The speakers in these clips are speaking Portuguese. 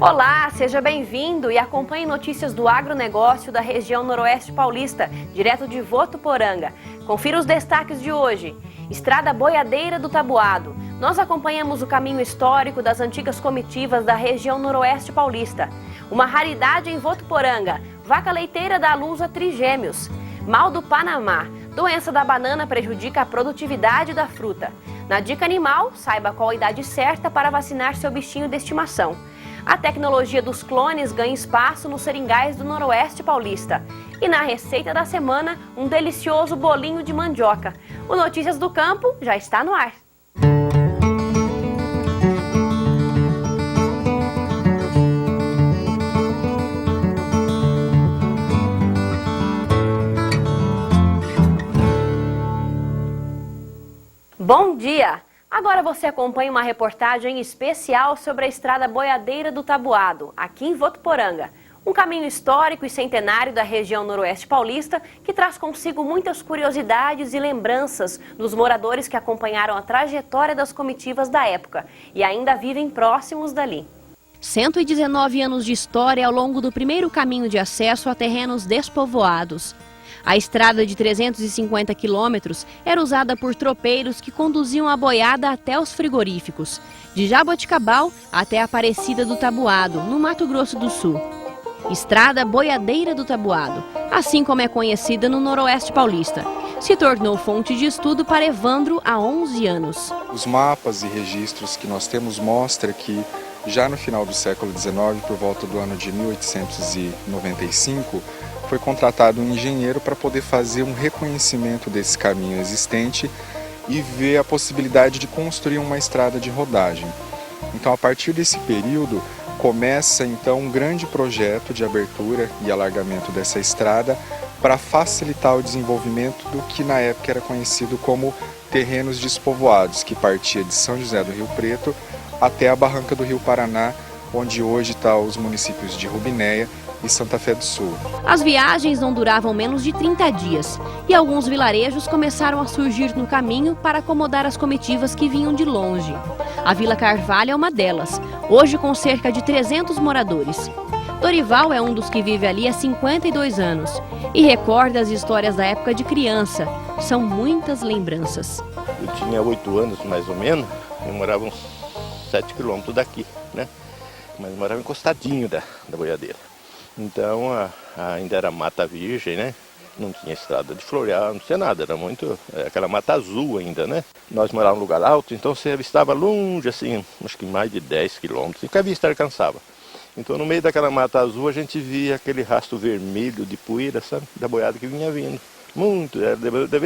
Olá, seja bem-vindo e acompanhe notícias do agronegócio da região noroeste paulista, direto de Votuporanga. Confira os destaques de hoje. Estrada Boiadeira do Tabuado. Nós acompanhamos o caminho histórico das antigas comitivas da região noroeste paulista. Uma raridade em Votuporanga. Vaca leiteira dá luz a trigêmeos. Mal do Panamá. Doença da banana prejudica a produtividade da fruta. Na dica animal, saiba qual a idade certa para vacinar seu bichinho de estimação. A tecnologia dos clones ganha espaço nos seringais do noroeste paulista. E na receita da semana, um delicioso bolinho de mandioca. O Notícias do Campo já está no ar. Bom dia! Agora você acompanha uma reportagem especial sobre a Estrada Boiadeira do Tabuado, aqui em Votuporanga. Um caminho histórico e centenário da região noroeste paulista que traz consigo muitas curiosidades e lembranças dos moradores que acompanharam a trajetória das comitivas da época e ainda vivem próximos dali. 119 anos de história ao longo do primeiro caminho de acesso a terrenos despovoados. A estrada de 350 quilômetros era usada por tropeiros que conduziam a boiada até os frigoríficos, de Jaboticabal até Aparecida do Tabuado, no Mato Grosso do Sul. Estrada Boiadeira do Tabuado, assim como é conhecida no noroeste paulista, se tornou fonte de estudo para Evandro há 11 anos. Os mapas e registros que nós temos mostram que já no final do século XIX, por volta do ano de 1895, foi contratado um engenheiro para poder fazer um reconhecimento desse caminho existente e ver a possibilidade de construir uma estrada de rodagem. Então, a partir desse período, começa então um grande projeto de abertura e alargamento dessa estrada para facilitar o desenvolvimento do que na época era conhecido como terrenos despovoados, que partia de São José do Rio Preto até a barranca do Rio Paraná, onde hoje estão os municípios de Rubinéia e Santa Fé do Sul. As viagens não duravam menos de 30 dias e alguns vilarejos começaram a surgir no caminho para acomodar as comitivas que vinham de longe. A Vila Carvalho é uma delas, hoje com cerca de 300 moradores. Dorival é um dos que vive ali há 52 anos e recorda as histórias da época de criança. São muitas lembranças. Eu tinha 8 anos mais ou menos, eu morava uns 7 quilômetros daqui, né? Mas morava encostadinho da boiadeira. Então ainda era mata virgem, né? Não tinha estrada de florear, não tinha nada, era muito aquela mata azul ainda, né? Nós morávamos em um lugar alto, então você avistava longe, assim, acho que mais de 10 quilômetros, e que a vista alcançava. Então no meio daquela mata azul a gente via aquele rastro vermelho de poeira, sabe? Da boiada que vinha vindo. Muito,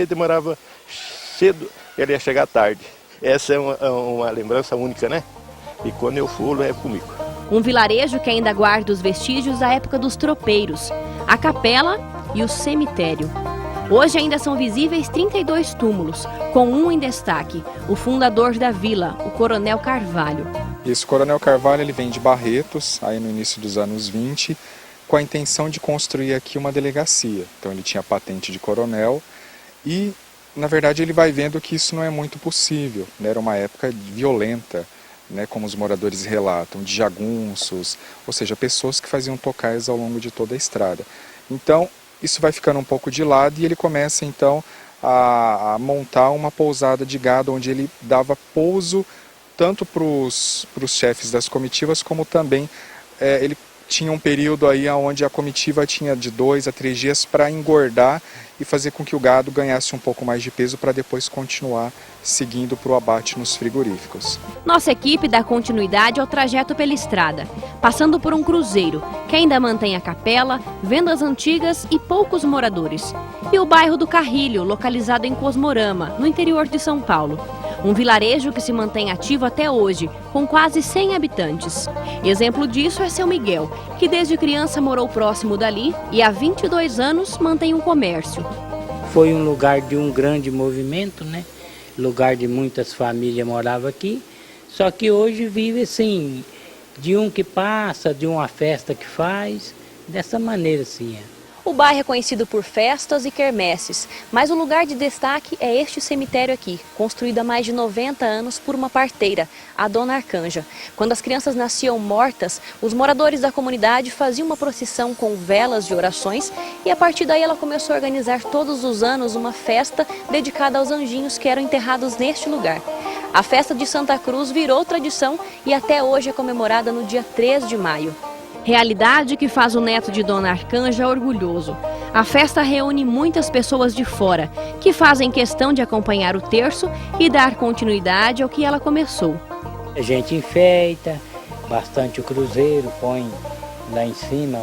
demorava cedo, ele ia chegar tarde. Essa é uma lembrança única, né? E quando eu for, é comigo. Um vilarejo que ainda guarda os vestígios da época dos tropeiros, a capela e o cemitério. Hoje ainda são visíveis 32 túmulos, com um em destaque, o fundador da vila, o Coronel Carvalho. Esse Coronel Carvalho ele vem de Barretos, aí no início dos anos 20, com a intenção de construir aqui uma delegacia. Então ele tinha patente de coronel e, na verdade, ele vai vendo que isso não é muito possível, né? Era uma época violenta, né, como os moradores relatam, de jagunços, ou seja, pessoas que faziam tocais ao longo de toda a estrada. Então, isso vai ficando um pouco de lado e ele começa, então, a montar uma pousada de gado, onde ele dava pouso tanto para os chefes das comitivas, como também ele tinha um período aí onde a comitiva tinha de 2 a 3 dias para engordar e fazer com que o gado ganhasse um pouco mais de peso para depois continuar seguindo para o abate nos frigoríficos. Nossa equipe dá continuidade ao trajeto pela estrada, passando por um cruzeiro, que ainda mantém a capela, vendas antigas e poucos moradores. E o bairro do Carrilho, localizado em Cosmorama, no interior de São Paulo. Um vilarejo que se mantém ativo até hoje, com quase 100 habitantes. Exemplo disso é Seu Miguel, que desde criança morou próximo dali e há 22 anos mantém um comércio. Foi um lugar de um grande movimento, né? Lugar de muitas famílias moravam aqui, só que hoje vive assim, de um que passa, de uma festa que faz, dessa maneira assim. O bairro é conhecido por festas e quermesses, mas o lugar de destaque é este cemitério aqui, construído há mais de 90 anos por uma parteira, a Dona Arcanja. Quando as crianças nasciam mortas, os moradores da comunidade faziam uma procissão com velas de orações e a partir daí ela começou a organizar todos os anos uma festa dedicada aos anjinhos que eram enterrados neste lugar. A festa de Santa Cruz virou tradição e até hoje é comemorada no dia 3 de maio. Realidade que faz o neto de Dona Arcanja orgulhoso. A festa reúne muitas pessoas de fora, que fazem questão de acompanhar o terço e dar continuidade ao que ela começou. A gente enfeita bastante o cruzeiro, põe lá em cima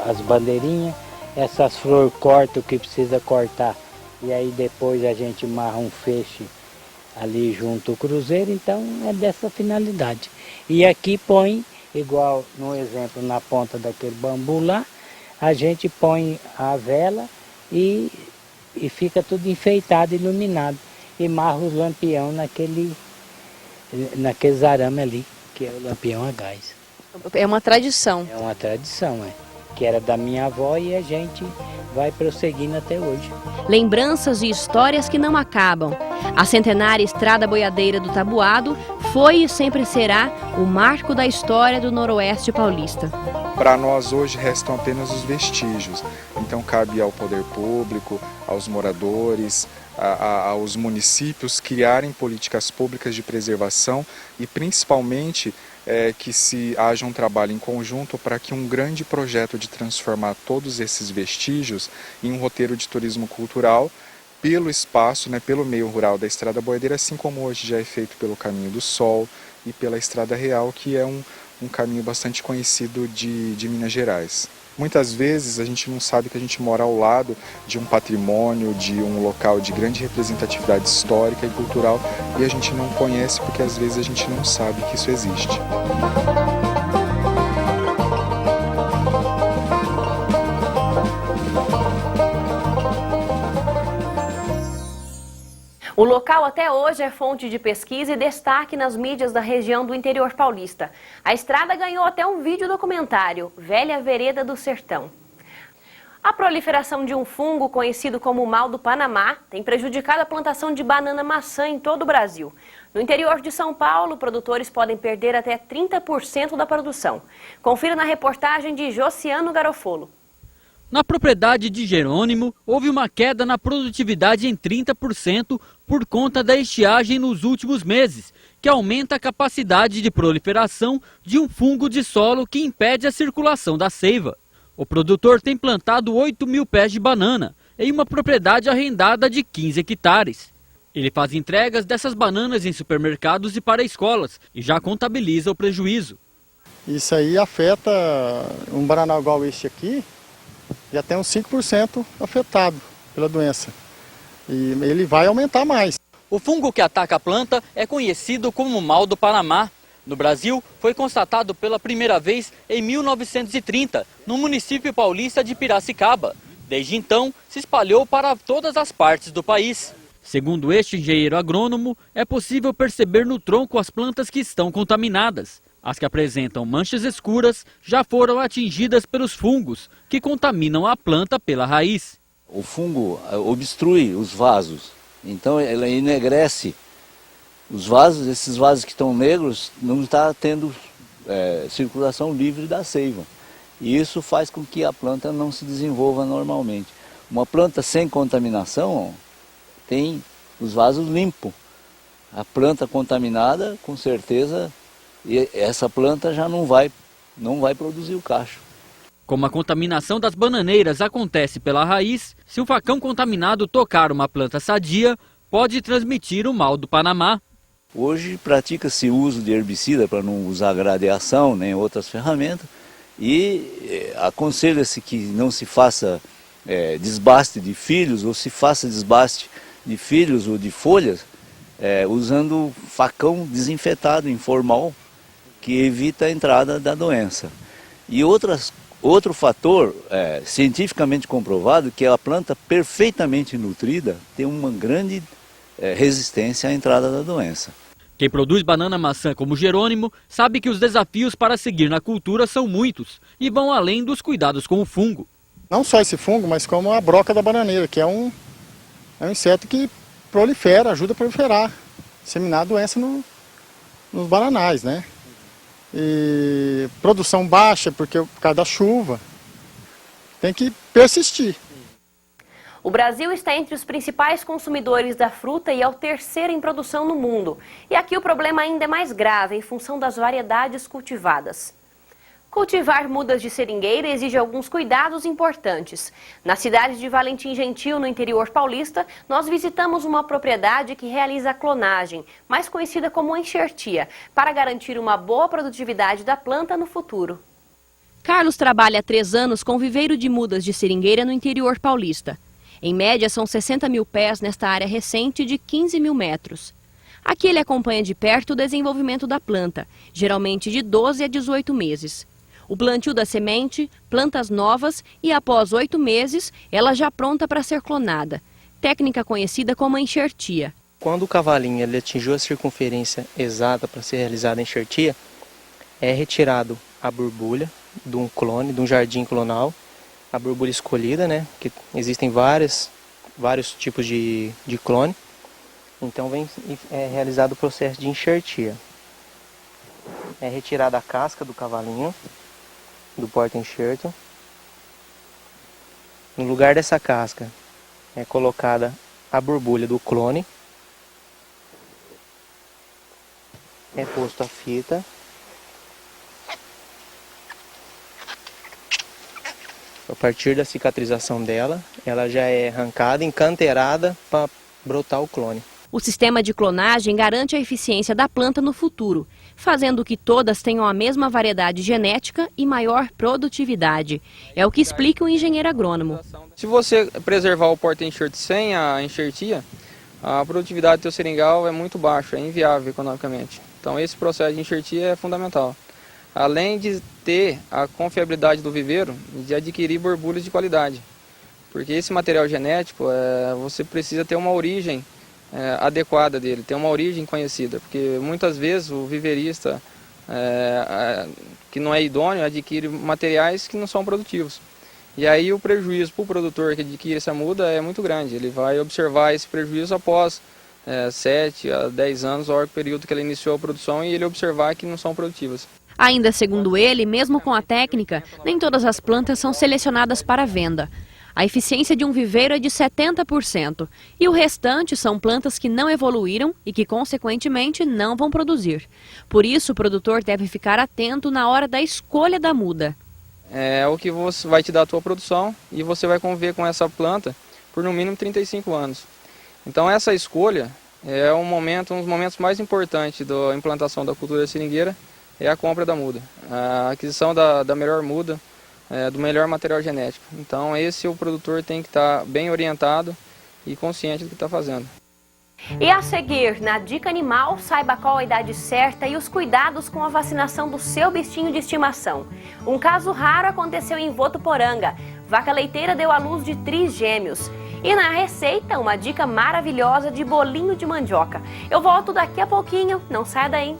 as bandeirinhas, essas flores corta o que precisa cortar e aí depois a gente amarra um feixe ali junto ao cruzeiro, então é dessa finalidade. E aqui põe, igual no exemplo, na ponta daquele bambu lá, a gente põe a vela e fica tudo enfeitado, iluminado. E marra os lampião naqueles arame ali, que é o lampião a gás. É uma tradição. É uma tradição, que era da minha avó e a gente vai prosseguindo até hoje. Lembranças e histórias que não acabam. A centenária Estrada Boiadeira do Tabuado foi e sempre será o marco da história do Noroeste Paulista. Para nós hoje restam apenas os vestígios, então cabe ao poder público, aos moradores, aos municípios criarem políticas públicas de preservação e principalmente que se haja um trabalho em conjunto para que um grande projeto de transformar todos esses vestígios em um roteiro de turismo cultural pelo espaço, pelo meio rural da Estrada Boiadeira, assim como hoje já é feito pelo Caminho do Sol e pela Estrada Real, que é um caminho bastante conhecido de Minas Gerais. Muitas vezes a gente não sabe que a gente mora ao lado de um patrimônio, de um local de grande representatividade histórica e cultural e a gente não conhece porque às vezes a gente não sabe que isso existe. O local até hoje é fonte de pesquisa e destaque nas mídias da região do interior paulista. A estrada ganhou até um vídeo documentário, Velha Vereda do Sertão. A proliferação de um fungo conhecido como o mal do Panamá tem prejudicado a plantação de banana-maçã em todo o Brasil. No interior de São Paulo, produtores podem perder até 30% da produção. Confira na reportagem de Josiano Garofolo. Na propriedade de Jerônimo, houve uma queda na produtividade em 30% por conta da estiagem nos últimos meses, que aumenta a capacidade de proliferação de um fungo de solo que impede a circulação da seiva. O produtor tem plantado 8.000 pés de banana em uma propriedade arrendada de 15 hectares. Ele faz entregas dessas bananas em supermercados e para escolas e já contabiliza o prejuízo. Isso aí afeta um bananal igual este aqui, já tem uns 5% afetado pela doença. E ele vai aumentar mais. O fungo que ataca a planta é conhecido como mal do Panamá. No Brasil, foi constatado pela primeira vez em 1930, no município paulista de Piracicaba. Desde então, se espalhou para todas as partes do país. Segundo este engenheiro agrônomo, é possível perceber no tronco as plantas que estão contaminadas. As que apresentam manchas escuras já foram atingidas pelos fungos, que contaminam a planta pela raiz. O fungo obstrui os vasos, então ela enegrece os vasos. Esses vasos que estão negros não estão tendo circulação livre da seiva. E isso faz com que a planta não se desenvolva normalmente. Uma planta sem contaminação tem os vasos limpos. A planta contaminada, com certeza, e essa planta já não vai produzir o cacho. Como a contaminação das bananeiras acontece pela raiz, se o facão contaminado tocar uma planta sadia, pode transmitir o mal do Panamá. Hoje pratica-se o uso de herbicida para não usar gradeação nem outras ferramentas e aconselha-se que não se faça desbaste de filhos ou se faça desbaste de filhos ou de folhas usando facão desinfetado informal, que evita a entrada da doença. E outro fator cientificamente comprovado, que é a planta perfeitamente nutrida tem uma grande resistência à entrada da doença. Quem produz banana-maçã como Jerônimo sabe que os desafios para seguir na cultura são muitos e vão além dos cuidados com o fungo. Não só esse fungo, mas como a broca da bananeira, que é um inseto que prolifera, ajuda a proliferar, disseminar a doença nos bananais, né? E produção baixa, porque por causa da chuva, tem que persistir. O Brasil está entre os principais consumidores da fruta e é o terceiro em produção no mundo. E aqui o problema ainda é mais grave, em função das variedades cultivadas. Cultivar mudas de seringueira exige alguns cuidados importantes. Na cidade de Valentim Gentil, no interior paulista, nós visitamos uma propriedade que realiza a clonagem, mais conhecida como enxertia, para garantir uma boa produtividade da planta no futuro. Carlos trabalha há 3 anos com viveiro de mudas de seringueira no interior paulista. Em média, são 60 mil pés nesta área recente de 15 mil metros. Aqui ele acompanha de perto o desenvolvimento da planta, geralmente de 12 a 18 meses. O plantio da semente, plantas novas e após 8 meses, ela já pronta para ser clonada. Técnica conhecida como enxertia. Quando o cavalinho ele atingiu a circunferência exata para ser realizada a enxertia, é retirado a borbulha de um clone, de um jardim clonal, a borbulha escolhida, né? Que existem vários tipos de clone. Então é realizado o processo de enxertia. É retirada a casca do cavalinho, do porta-enxerto. No lugar dessa casca é colocada a borbulha do clone. É posto a fita. A partir da cicatrização dela, ela já é arrancada, encanteirada para brotar o clone. O sistema de clonagem garante a eficiência da planta no futuro, fazendo que todas tenham a mesma variedade genética e maior produtividade. É o que explica o engenheiro agrônomo. Se você preservar o porta-enxerto sem a enxertia, a produtividade do teu seringal é muito baixa, é inviável economicamente. Então esse processo de enxertia é fundamental. Além de ter a confiabilidade do viveiro, de adquirir borbulhas de qualidade. Porque esse material genético, você precisa ter uma origem adequada dele, ter uma origem conhecida, porque muitas vezes o viveirista que não é idôneo adquire materiais que não são produtivos. E aí o prejuízo para o produtor que adquire essa muda é muito grande, ele vai observar esse prejuízo após 7 a 10 anos, o período que ele iniciou a produção, e ele observar que não são produtivas. Ainda segundo ele, mesmo com a técnica, nem todas as plantas são selecionadas para venda. A eficiência de um viveiro é de 70% e o restante são plantas que não evoluíram e que, consequentemente, não vão produzir. Por isso, o produtor deve ficar atento na hora da escolha da muda. É o que vai te dar a tua produção e você vai conviver com essa planta por no mínimo 35 anos. Então essa escolha é um dos momentos mais importantes da implantação da cultura seringueira, é a compra da muda, a aquisição da melhor muda, do melhor material genético. Então o produtor tem que estar bem orientado e consciente do que está fazendo. E a seguir, na Dica Animal, saiba qual a idade certa e os cuidados com a vacinação do seu bichinho de estimação. Um caso raro aconteceu em Votuporanga. Vaca leiteira deu à luz de trigêmeos. E na receita, uma dica maravilhosa de bolinho de mandioca. Eu volto daqui a pouquinho, não saia daí.